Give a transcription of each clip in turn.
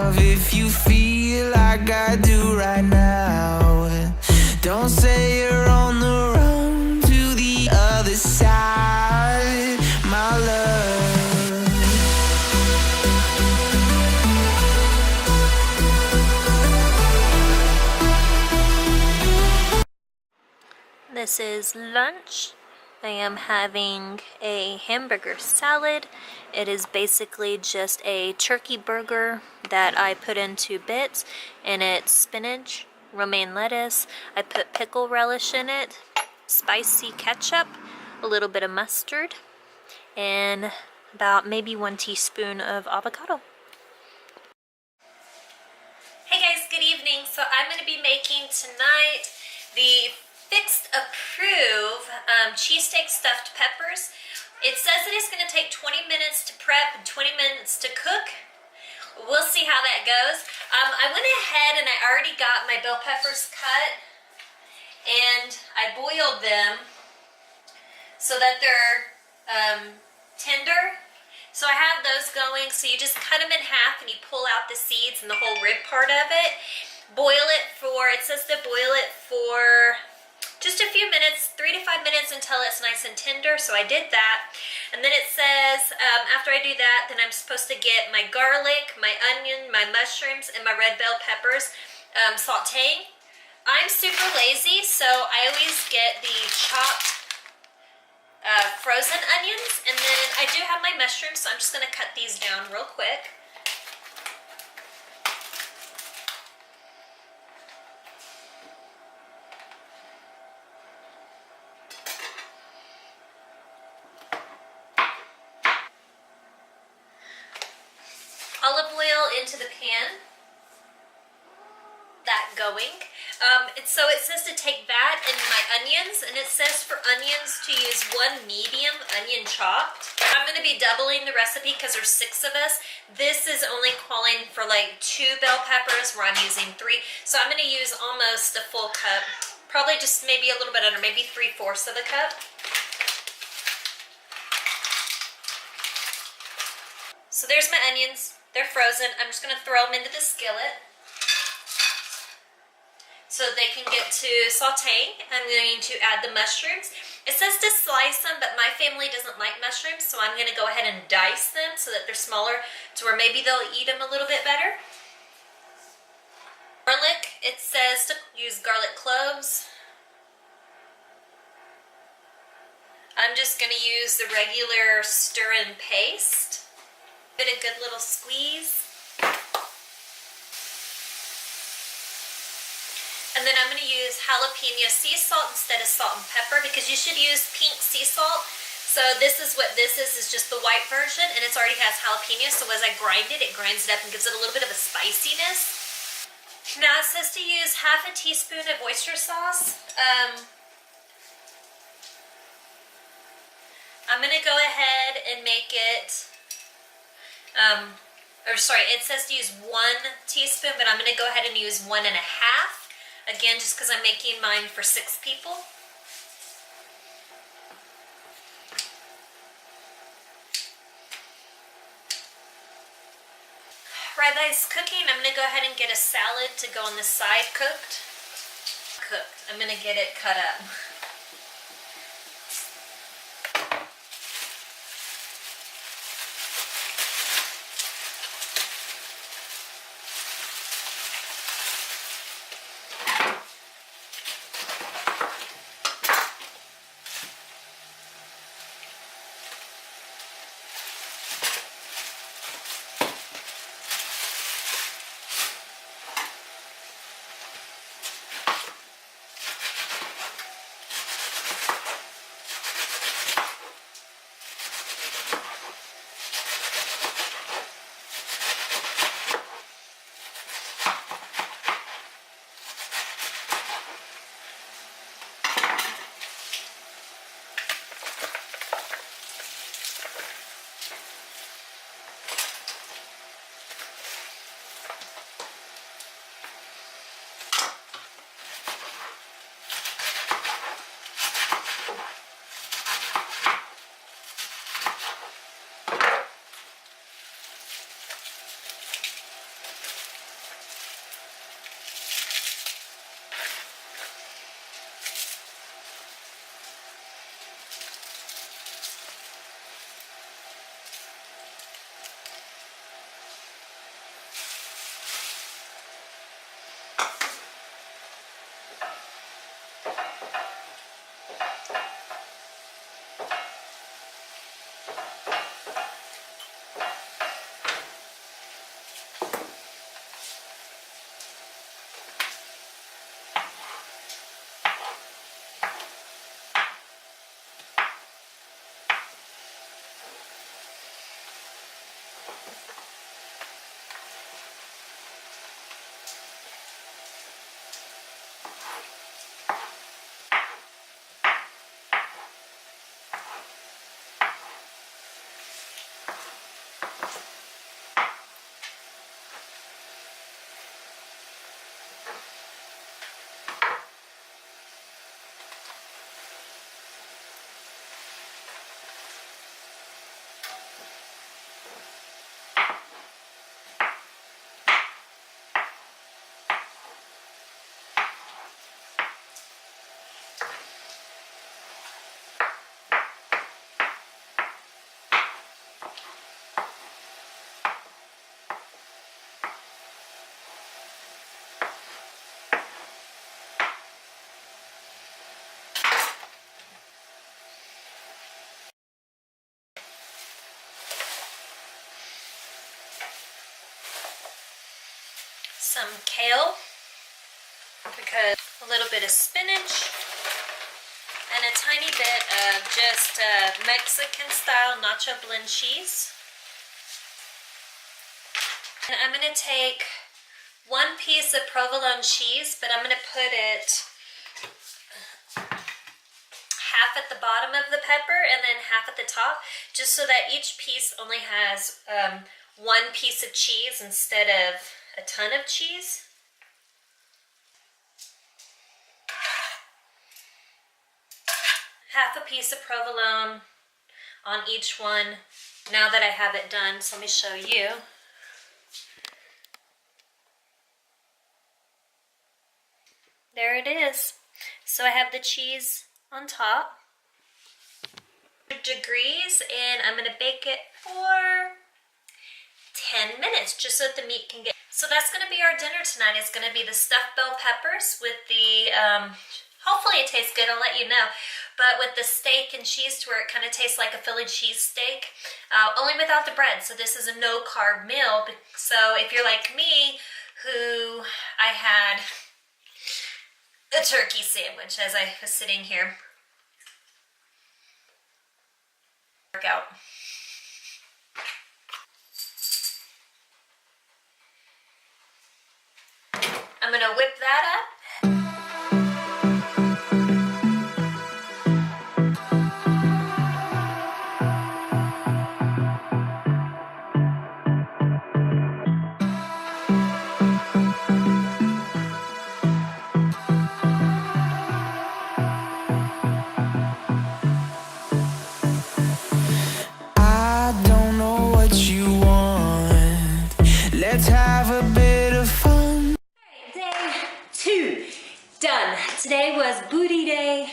love if you feel like I do right now. Don't say you're on the run to the other side, my love. This is lunch. I am having a hamburger salad. It is basically just a turkey burger that I put into bits, and it's spinach, romaine lettuce. I put pickle relish in it, spicy ketchup, a little bit of mustard, and about maybe 1 teaspoon of avocado. Hey guys, good evening. So I'm going to be making tonight the Fixed Approve cheesesteak stuffed peppers. It says that it's going to take 20 minutes to prep and 20 minutes to cook. We'll see how that goes. I went ahead and I already got my bell peppers cut, and I boiled them so that they're tender. So I have those going. So you just cut them in half and you pull out the seeds and the whole rib part of it. Boil it for, it says to boil it for just a few minutes, 3 to 5 minutes, until it's nice and tender. So I did that. And then it says, after I do that, then I'm supposed to get my garlic, my onion, my mushrooms, and my red bell peppers sauteing. I'm super lazy, so I always get the chopped frozen onions. And then I do have my mushrooms, so I'm just going to cut these down real quick. Olive oil into the pan, that going. So it says to take that and my onions, and it says for onions to use 1 medium onion chopped. I'm going to be doubling the recipe because there's 6 of us. This is only calling for like 2 bell peppers, where I'm using 3. So I'm going to use almost a full cup, probably just maybe a little bit under, maybe 3/4 of a cup. So there's my onions. They're frozen. I'm just going to throw them into the skillet so they can get to sauteing. I'm going to add the mushrooms. It says to slice them, but my family doesn't like mushrooms, so I'm going to go ahead and dice them so that they're smaller, to where maybe they'll eat them a little bit better. Garlic, it says to use garlic cloves. I'm just going to use the regular stir-in paste. Give it a good little squeeze. And then I'm going to use jalapeno sea salt instead of salt and pepper, because you should use pink sea salt. So this is what this is just the white version, and it already has jalapeno, so as I grind it, it grinds it up and gives it a little bit of a spiciness. Now it says to use 1/2 teaspoon of oyster sauce. I'm going to go ahead and make it... it says to use 1 teaspoon, but I'm going to go ahead and use 1 1/2. Again, just because I'm making mine for 6 people. While that's cooking, I'm going to go ahead and get a salad to go on the side cooked. I'm going to get it cut up. some kale, because a little bit of spinach, and a tiny bit of just Mexican style nacho blend cheese. And I'm going to take 1 piece of provolone cheese, but I'm going to put it half at the bottom of the pepper and then half at the top, just so that each piece only has 1 piece of cheese instead of a ton of cheese. Half a piece of provolone on each one now that I have it done, so let me show you. There it is. So I have the cheese on top. Degrees, and I'm going to bake it for 10 minutes just so that the meat can get. So that's going to be our dinner tonight. It's going to be the stuffed bell peppers with the, hopefully it tastes good, I'll let you know, but with the steak and cheese to where it kind of tastes like a Philly cheesesteak, only without the bread. So this is a no carb meal. So if you're like me, who I had a turkey sandwich as I was sitting here. Workout. I'm gonna whip that up. I don't know what you want. Let's have a bit of fun. Day 2 done. Today was booty day,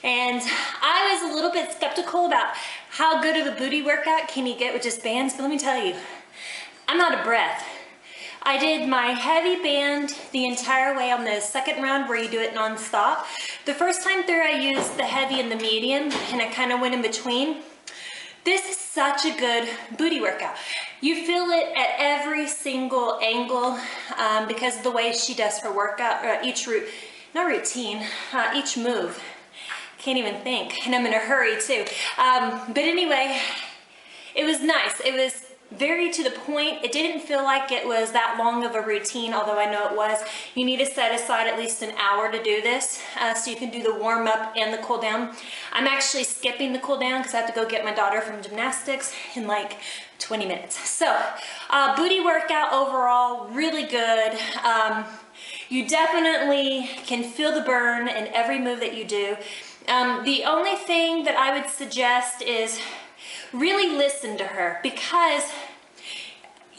and I was a little bit skeptical about how good of a booty workout can you get with just bands, but let me tell you, I'm out of breath. I did my heavy band the entire way on the second round where you do it non-stop. The first time through I used the heavy and the medium, and I kind of went in between. This is such a good booty workout. You feel it at every single angle because of the way she does her workout, each move. Can't even think, and I'm in a hurry too. But anyway, it was nice. It was very to the point. It didn't feel like it was that long of a routine, although I know it was. You need to set aside at least an hour to do this, so you can do the warm up and the cool down. I'm actually skipping the cool down because I have to go get my daughter from gymnastics in like 20 minutes. So, booty workout overall, really good. You definitely can feel the burn in every move that you do. The only thing that I would suggest is really listen to her, because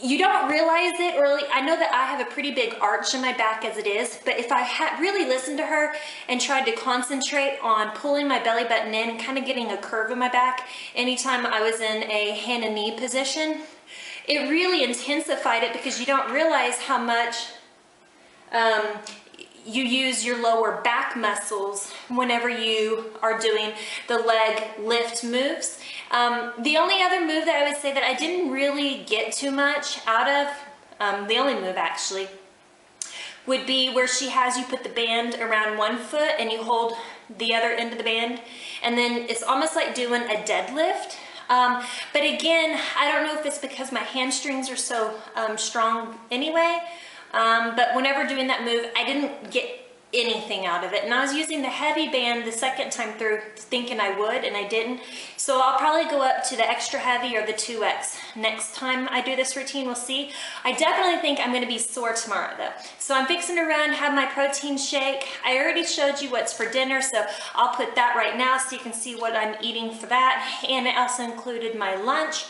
you don't realize it, or I know that I have a pretty big arch in my back as it is, but if I had really listened to her and tried to concentrate on pulling my belly button in and kind of getting a curve in my back anytime I was in a hand and knee position, it really intensified it, because you don't realize how much you use your lower back muscles whenever you are doing the leg lift moves. The only other move that I would say that I didn't really get too much out of, the only move actually, would be where she has you put the band around one foot and you hold the other end of the band, and then it's almost like doing a deadlift. But again, I don't know if it's because my hamstrings are so strong anyway, but whenever doing that move, I didn't get anything out of it. And I was using the heavy band the second time through thinking I would, and I didn't. So I'll probably go up to the extra heavy or the 2X next time I do this routine. We'll see. I definitely think I'm going to be sore tomorrow though. So I'm fixing to run, have my protein shake. I already showed you what's for dinner, so I'll put that right now so you can see what I'm eating for that. And I also included my lunch.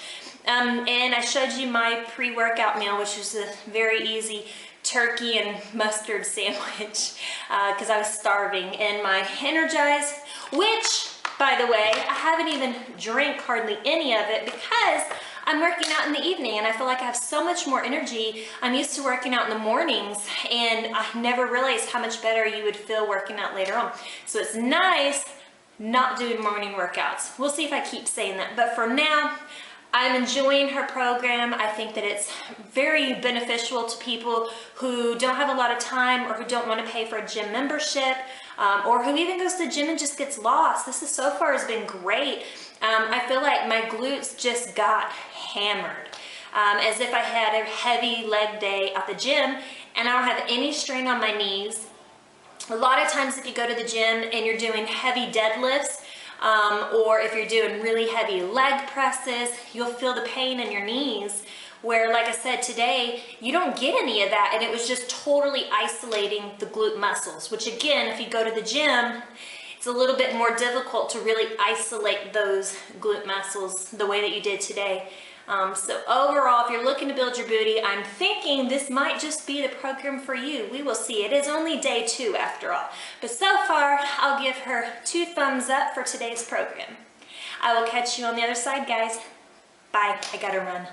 And I showed you my pre-workout meal, which is a very easy turkey and mustard sandwich because I was starving, and my Energize, which, by the way, I haven't even drank hardly any of it because I'm working out in the evening and I feel like I have so much more energy. I'm used to working out in the mornings, and I never realized how much better you would feel working out later on. So it's nice not doing morning workouts. We'll see if I keep saying that, but for now, I'm enjoying her program. I think that it's very beneficial to people who don't have a lot of time or who don't want to pay for a gym membership, or who even goes to the gym and just gets lost. This is so far has been great. I feel like my glutes just got hammered, as if I had a heavy leg day at the gym, and I don't have any strain on my knees. A lot of times if you go to the gym and you're doing heavy deadlifts, or if you're doing really heavy leg presses, you'll feel the pain in your knees, where, like I said, today you don't get any of that, and it was just totally isolating the glute muscles, which again, if you go to the gym, it's a little bit more difficult to really isolate those glute muscles the way that you did today. So overall, if you're looking to build your booty, I'm thinking this might just be the program for you. We will see. It is only day 2 after all. But so far, I'll give her 2 thumbs up for today's program. I will catch you on the other side, guys. Bye. I gotta run.